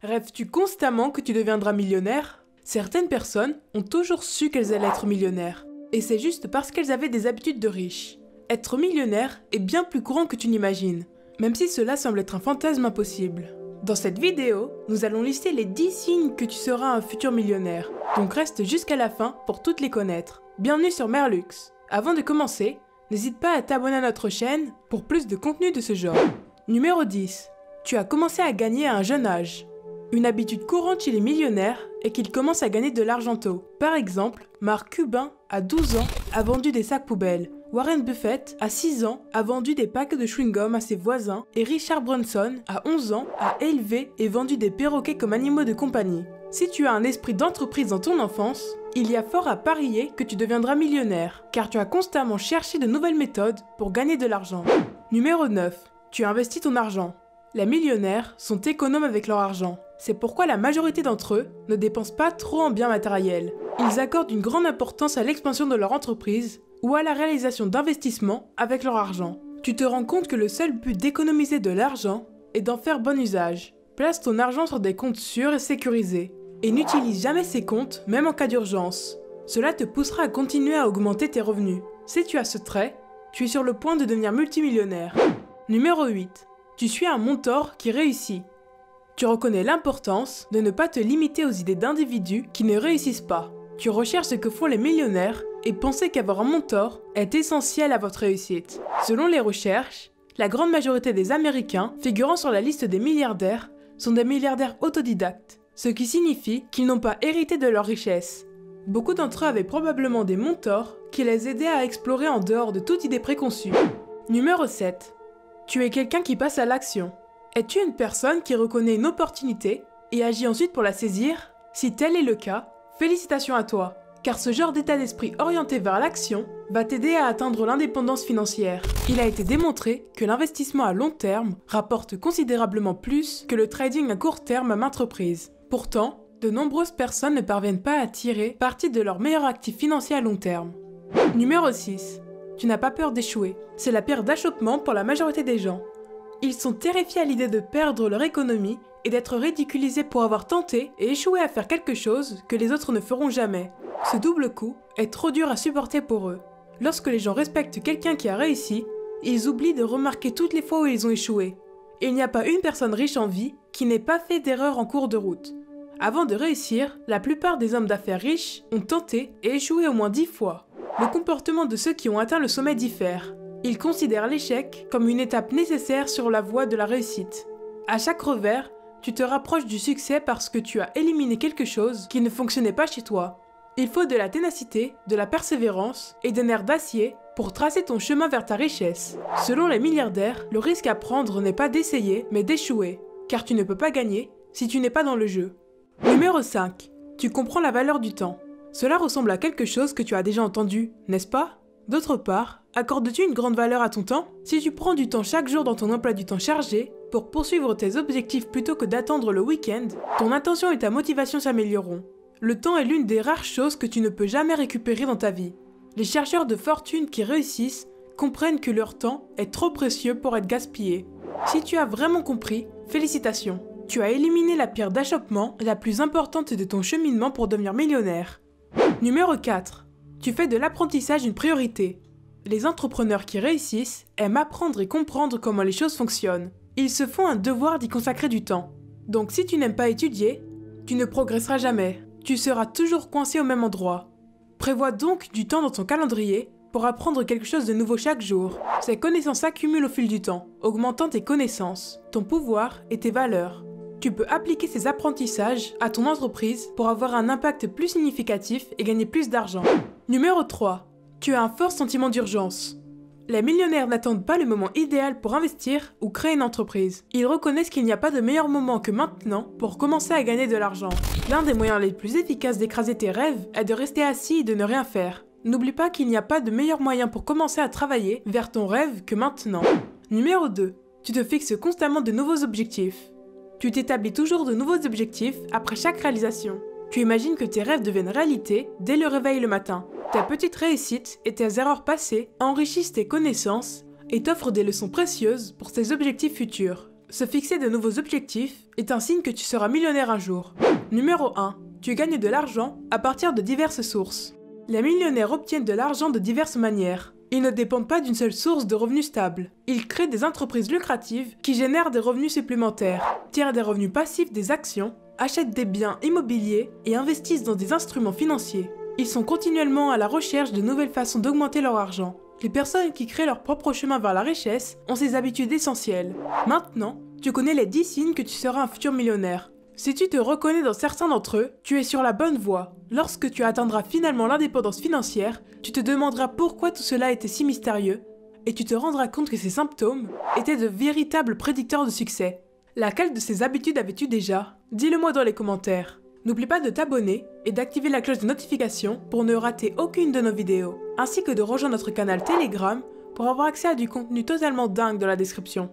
Rêves-tu constamment que tu deviendras millionnaire? Certaines personnes ont toujours su qu'elles allaient être millionnaires. Et c'est juste parce qu'elles avaient des habitudes de riches. Être millionnaire est bien plus courant que tu n'imagines, même si cela semble être un fantasme impossible. Dans cette vidéo, nous allons lister les 10 signes que tu seras un futur millionnaire. Donc reste jusqu'à la fin pour toutes les connaître. Bienvenue sur Merlux. Avant de commencer, n'hésite pas à t'abonner à notre chaîne pour plus de contenu de ce genre. Numéro 10. Tu as commencé à gagner à un jeune âge. Une habitude courante chez les millionnaires est qu'ils commencent à gagner de l'argent tôt. Par exemple, Mark Cuban, à 12 ans, a vendu des sacs poubelles. Warren Buffett, à 6 ans, a vendu des packs de chewing-gum à ses voisins. Et Richard Branson, à 11 ans, a élevé et vendu des perroquets comme animaux de compagnie. Si tu as un esprit d'entreprise dans ton enfance, il y a fort à parier que tu deviendras millionnaire, car tu as constamment cherché de nouvelles méthodes pour gagner de l'argent. Numéro 9. Tu investis ton argent. Les millionnaires sont économes avec leur argent. C'est pourquoi la majorité d'entre eux ne dépensent pas trop en biens matériels. Ils accordent une grande importance à l'expansion de leur entreprise ou à la réalisation d'investissements avec leur argent. Tu te rends compte que le seul but d'économiser de l'argent est d'en faire bon usage. Place ton argent sur des comptes sûrs et sécurisés. Et n'utilise jamais ces comptes, même en cas d'urgence. Cela te poussera à continuer à augmenter tes revenus. Si tu as ce trait, tu es sur le point de devenir multimillionnaire. Numéro 8. Tu suis un mentor qui réussit. Tu reconnais l'importance de ne pas te limiter aux idées d'individus qui ne réussissent pas. Tu recherches ce que font les millionnaires et penser qu'avoir un mentor est essentiel à votre réussite. Selon les recherches, la grande majorité des Américains figurant sur la liste des milliardaires sont des milliardaires autodidactes, ce qui signifie qu'ils n'ont pas hérité de leur richesse. Beaucoup d'entre eux avaient probablement des mentors qui les aidaient à explorer en dehors de toute idée préconçue. Numéro 7. Tu es quelqu'un qui passe à l'action. Es-tu une personne qui reconnaît une opportunité et agit ensuite pour la saisir? Si tel est le cas, félicitations à toi, car ce genre d'état d'esprit orienté vers l'action va t'aider à atteindre l'indépendance financière. Il a été démontré que l'investissement à long terme rapporte considérablement plus que le trading à court terme à maintes reprises. Pourtant, de nombreuses personnes ne parviennent pas à tirer parti de leur meilleur actif financier à long terme. Numéro 6. Tu n'as pas peur d'échouer. C'est la pierre d'achoppement pour la majorité des gens. Ils sont terrifiés à l'idée de perdre leur économie et d'être ridiculisés pour avoir tenté et échoué à faire quelque chose que les autres ne feront jamais. Ce double coup est trop dur à supporter pour eux. Lorsque les gens respectent quelqu'un qui a réussi, ils oublient de remarquer toutes les fois où ils ont échoué. Il n'y a pas une personne riche en vie qui n'ait pas fait d'erreur en cours de route. Avant de réussir, la plupart des hommes d'affaires riches ont tenté et échoué au moins 10 fois. Le comportement de ceux qui ont atteint le sommet diffère. Ils considèrent l'échec comme une étape nécessaire sur la voie de la réussite. À chaque revers, tu te rapproches du succès parce que tu as éliminé quelque chose qui ne fonctionnait pas chez toi. Il faut de la ténacité, de la persévérance et des nerfs d'acier pour tracer ton chemin vers ta richesse. Selon les milliardaires, le risque à prendre n'est pas d'essayer, mais d'échouer, car tu ne peux pas gagner si tu n'es pas dans le jeu. Numéro 5. Tu comprends la valeur du temps. Cela ressemble à quelque chose que tu as déjà entendu, n'est-ce pas? D'autre part, accordes-tu une grande valeur à ton temps? Si tu prends du temps chaque jour dans ton emploi du temps chargé pour poursuivre tes objectifs plutôt que d'attendre le week-end, ton attention et ta motivation s'amélioreront. Le temps est l'une des rares choses que tu ne peux jamais récupérer dans ta vie. Les chercheurs de fortune qui réussissent comprennent que leur temps est trop précieux pour être gaspillé. Si tu as vraiment compris, félicitations. Tu as éliminé la pierre d'achoppement la plus importante de ton cheminement pour devenir millionnaire. Numéro 4. Tu fais de l'apprentissage une priorité. Les entrepreneurs qui réussissent aiment apprendre et comprendre comment les choses fonctionnent. Ils se font un devoir d'y consacrer du temps. Donc si tu n'aimes pas étudier, tu ne progresseras jamais. Tu seras toujours coincé au même endroit. Prévois donc du temps dans ton calendrier pour apprendre quelque chose de nouveau chaque jour. Ces connaissances s'accumulent au fil du temps, augmentant tes connaissances, ton pouvoir et tes valeurs. Tu peux appliquer ces apprentissages à ton entreprise pour avoir un impact plus significatif et gagner plus d'argent. Numéro 3. Tu as un fort sentiment d'urgence. Les millionnaires n'attendent pas le moment idéal pour investir ou créer une entreprise. Ils reconnaissent qu'il n'y a pas de meilleur moment que maintenant pour commencer à gagner de l'argent. L'un des moyens les plus efficaces d'écraser tes rêves est de rester assis et de ne rien faire. N'oublie pas qu'il n'y a pas de meilleur moyen pour commencer à travailler vers ton rêve que maintenant. Numéro 2. Tu te fixes constamment de nouveaux objectifs. Tu t'établis toujours de nouveaux objectifs après chaque réalisation. Tu imagines que tes rêves deviennent réalité dès le réveil le matin. Ta petite réussite et tes erreurs passées enrichissent tes connaissances et t'offrent des leçons précieuses pour tes objectifs futurs. Se fixer de nouveaux objectifs est un signe que tu seras millionnaire un jour. Numéro 1. Tu gagnes de l'argent à partir de diverses sources. Les millionnaires obtiennent de l'argent de diverses manières. Ils ne dépendent pas d'une seule source de revenus stable. Ils créent des entreprises lucratives qui génèrent des revenus supplémentaires, tirent des revenus passifs des actions, achètent des biens immobiliers et investissent dans des instruments financiers. Ils sont continuellement à la recherche de nouvelles façons d'augmenter leur argent. Les personnes qui créent leur propre chemin vers la richesse ont ces habitudes essentielles. Maintenant, tu connais les 10 signes que tu seras un futur millionnaire. Si tu te reconnais dans certains d'entre eux, tu es sur la bonne voie. Lorsque tu atteindras finalement l'indépendance financière, tu te demanderas pourquoi tout cela était si mystérieux, et tu te rendras compte que ces symptômes étaient de véritables prédicteurs de succès. Laquelle de ces habitudes avais-tu déjà? Dis-le-moi dans les commentaires. N'oublie pas de t'abonner et d'activer la cloche de notification pour ne rater aucune de nos vidéos, ainsi que de rejoindre notre canal Telegram pour avoir accès à du contenu totalement dingue dans la description.